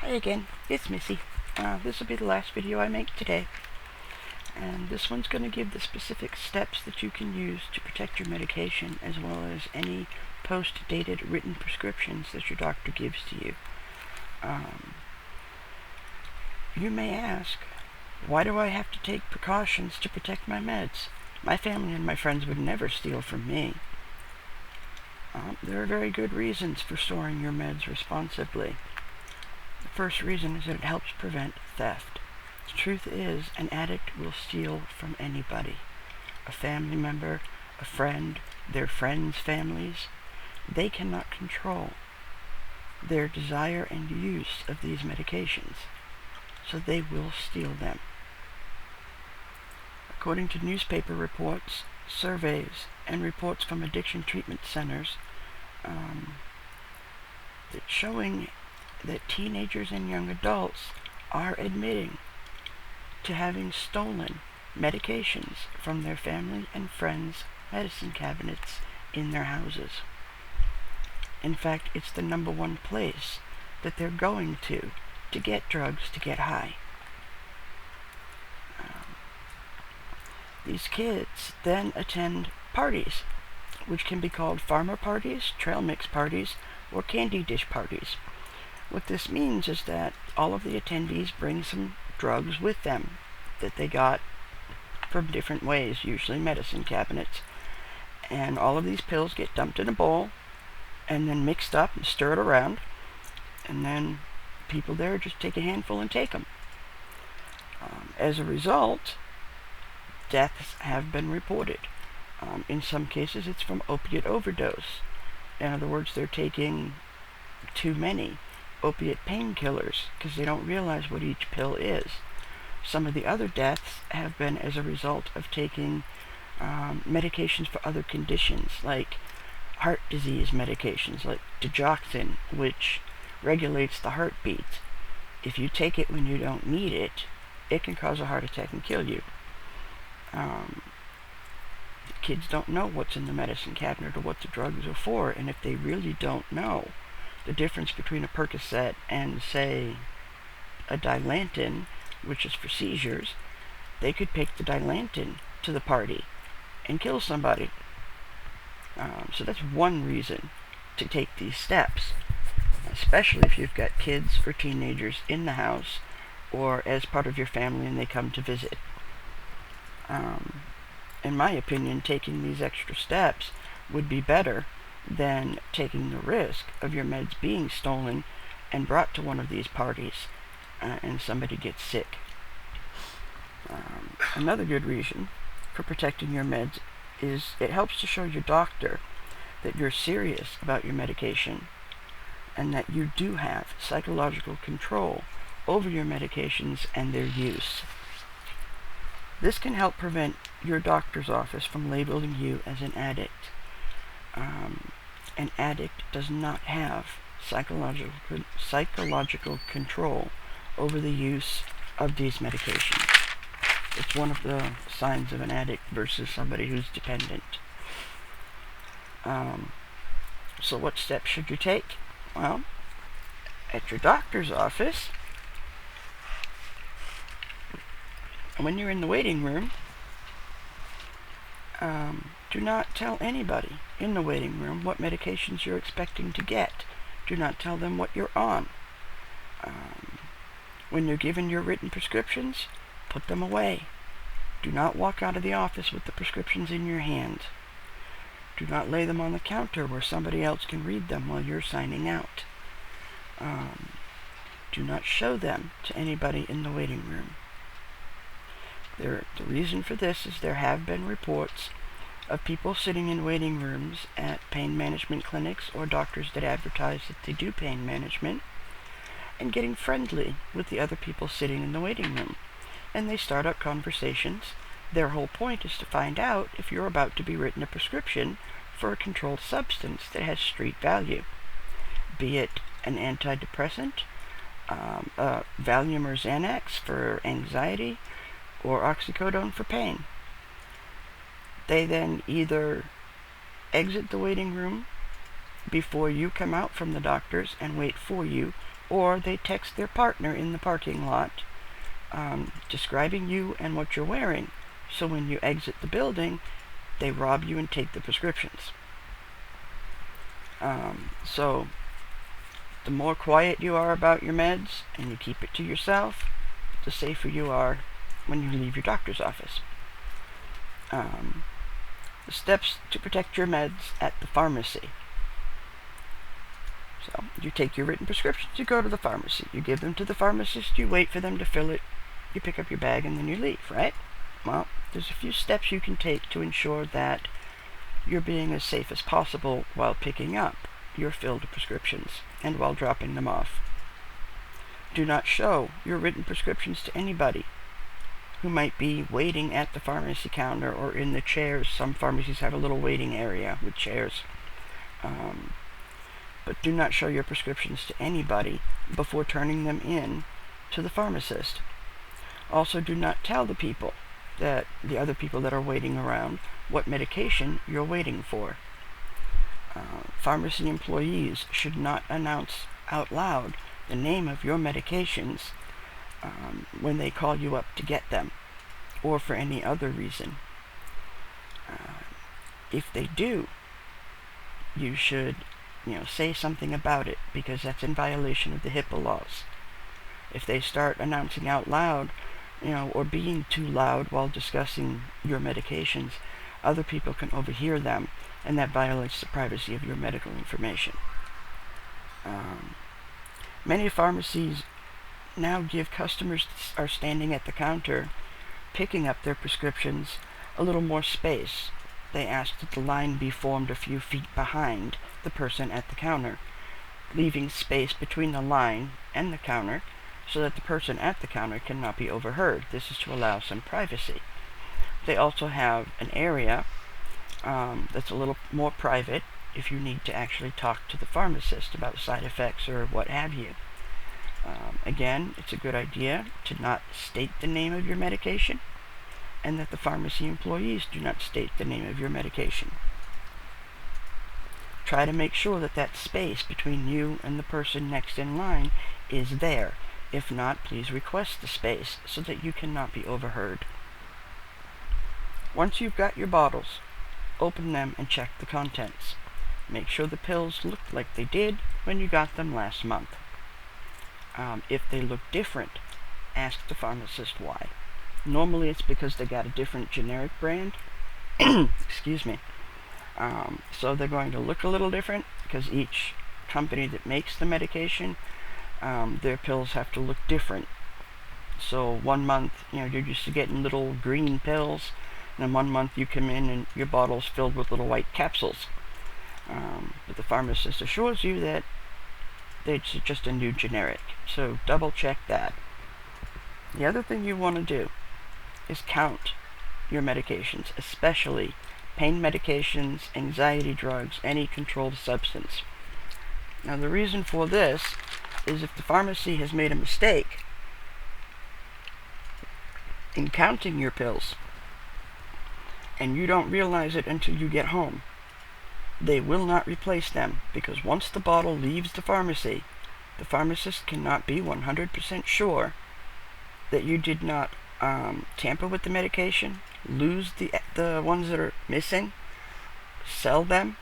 Hi again, it's Missy. This will be the last video I make today. And this one's going to give the specific steps that you can use to protect your medication, as well as any post-dated written prescriptions that your doctor gives to you. You may ask, why do I have to take precautions to protect my meds? My family and my friends would never steal from me. There are very good reasons for storing your meds responsibly. The first reason is that it helps prevent theft. The truth is, an addict will steal from anybody. A family member, a friend, their friends' families. They cannot control their desire and use of these medications, so they will steal them. According to newspaper reports, surveys, and reports from addiction treatment centers, it's showing that teenagers and young adults are admitting to having stolen medications from their family and friends' medicine cabinets in their houses. In fact, it's the number one place that they're going to get drugs to get high. These kids then attend parties, which can be called pharma parties, trail mix parties, or candy dish parties. What this means is that all of the attendees bring some drugs with them that they got from different ways, usually medicine cabinets. And all of these pills get dumped in a bowl and then mixed up and stirred around. And then people there just take a handful and take them. As a result, deaths have been reported. In some cases, it's from opiate overdose. In other words, they're taking too many opiate painkillers because they don't realize what each pill is. Some of the other deaths have been as a result of taking medications for other conditions, like heart disease medications, like digoxin, which regulates the heartbeat. If you take it when you don't need it, it can cause a heart attack and kill you. Kids don't know what's in the medicine cabinet or what the drugs are for, and if they really don't know the difference between a Percocet and, say, a Dilantin, which is for seizures, they could take the Dilantin to the party and kill somebody. So that's one reason to take these steps, especially if you've got kids or teenagers in the house or as part of your family and they come to visit. In my opinion, taking these extra steps would be better than taking the risk of your meds being stolen and brought to one of these parties and somebody gets sick. Another good reason for protecting your meds is it helps to show your doctor that you're serious about your medication and that you do have psychological control over your medications and their use. This can help prevent your doctor's office from labeling you as an addict. An addict does not have psychological control over the use of these medications. It's one of the signs of an addict versus somebody who's dependent. So what steps should you take? Well, at your doctor's office, when you're in the waiting room, do not tell anybody in the waiting room what medications you're expecting to get. Do not tell them what you're on. When you're given your written prescriptions, put them away. Do not walk out of the office with the prescriptions in your hand. Do not lay them on the counter where somebody else can read them while you're signing out. Do not show them to anybody in the waiting room. The reason for this is there have been reports of people sitting in waiting rooms at pain management clinics or doctors that advertise that they do pain management and getting friendly with the other people sitting in the waiting room. And they start up conversations. Their whole point is to find out if you're about to be written a prescription for a controlled substance that has street value, be it an antidepressant, Valium or Xanax for anxiety, or oxycodone for pain. They then either exit the waiting room before you come out from the doctor's and wait for you or they text their partner in the parking lot describing you and what you're wearing. So when you exit the building, they rob you and take the prescriptions. So the more quiet you are about your meds and you keep it to yourself, the safer you are when you leave your doctor's office. The steps to protect your meds at the pharmacy. So you take your written prescriptions, you go to the pharmacy, you give them to the pharmacist, you wait for them to fill it, you pick up your bag, and then you leave, right? Well, there's a few steps you can take to ensure that you're being as safe as possible while picking up your filled prescriptions and while dropping them off. Do not show your written prescriptions to anybody who might be waiting at the pharmacy counter or in the chairs. Some pharmacies have a little waiting area with chairs. But do not show your prescriptions to anybody before turning them in to the pharmacist. Also, do not tell the other people that are waiting around what medication you're waiting for. Pharmacy employees should not announce out loud the name of your medications when they call you up to get them, or for any other reason. If they do, you should say something about it, because that's in violation of the HIPAA laws. If they start announcing out loud, or being too loud while discussing your medications, other people can overhear them, and that violates the privacy of your medical information. Many pharmacies now give customers that are standing at the counter picking up their prescriptions a little more space. They ask that the line be formed a few feet behind the person at the counter, leaving space between the line and the counter so that the person at the counter cannot be overheard. This is to allow some privacy. They also have an area that's a little more private if you need to actually talk to the pharmacist about side effects or what have you. Again, it's a good idea to not state the name of your medication, and that the pharmacy employees do not state the name of your medication. Try to make sure that that space between you and the person next in line is there. If not, please request the space so that you cannot be overheard. Once you've got your bottles, open them and check the contents. Make sure the pills look like they did when you got them last month. If they look different, ask the pharmacist why. Normally it's because they got a different generic brand. Excuse me. So they're going to look a little different because each company that makes the medication, their pills have to look different. So 1 month, you're used to getting little green pills, and then 1 month you come in and your bottle's filled with little white capsules. But the pharmacist assures you that it's just a new generic. So double check that. The other thing you want to do is count your medications, especially pain medications, anxiety drugs, any controlled substance. Now the reason for this is if the pharmacy has made a mistake in counting your pills and you don't realize it until you get home, they will not replace them, because once the bottle leaves the pharmacy, the pharmacist cannot be 100% sure that you did not tamper with the medication, lose the ones that are missing, sell them,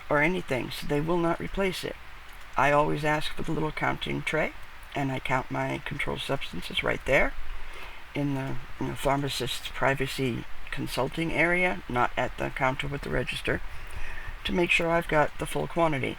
or anything, so they will not replace it. I always ask for the little counting tray, and I count my controlled substances right there in the pharmacist's privacy consulting area, not at the counter with the register, to make sure I've got the full quantity.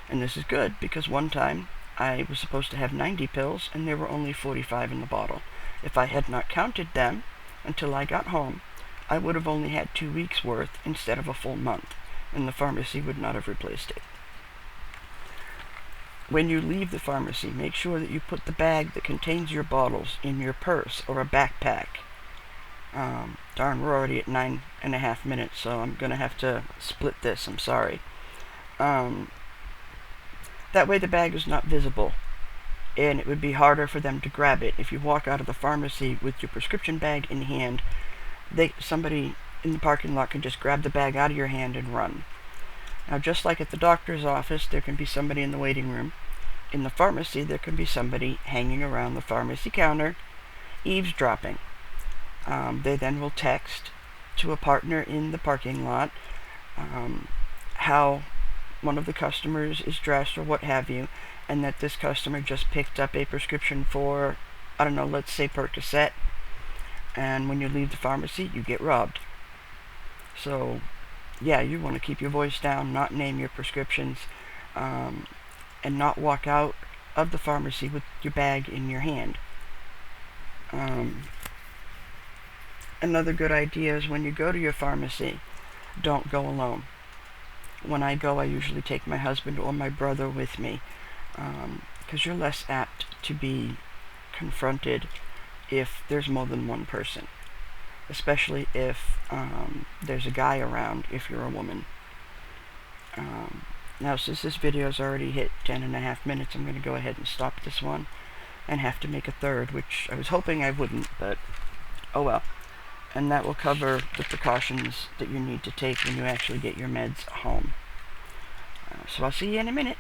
And this is good because one time I was supposed to have 90 pills and there were only 45 in the bottle. If I had not counted them until I got home, I would have only had 2 weeks worth instead of a full month, and the pharmacy would not have replaced it. When you leave the pharmacy, make sure that you put the bag that contains your bottles in your purse or a backpack. Darn, we're already at 9.5 minutes, so I'm going to have to split this. I'm sorry. That way the bag is not visible, and it would be harder for them to grab it. If you walk out of the pharmacy with your prescription bag in hand, somebody in the parking lot can just grab the bag out of your hand and run. Now, just like at the doctor's office, there can be somebody in the waiting room. in the pharmacy, there can be somebody hanging around the pharmacy counter, eavesdropping. They then will text to a partner in the parking lot how one of the customers is dressed or what have you, and that this customer just picked up a prescription for, I don't know, let's say Percocet, and when you leave the pharmacy, you get robbed. So, yeah, you want to keep your voice down, not name your prescriptions, and not walk out of the pharmacy with your bag in your hand. Another good idea is when you go to your pharmacy, don't go alone. When I go, I usually take my husband or my brother with me, because you're less apt to be confronted if there's more than one person, especially if there's a guy around, if you're a woman. Now, since this video's already hit 10.5 minutes, I'm going to go ahead and stop this one and have to make a third, which I was hoping I wouldn't, but oh well. And that will cover the precautions that you need to take when you actually get your meds home. So I'll see you in a minute.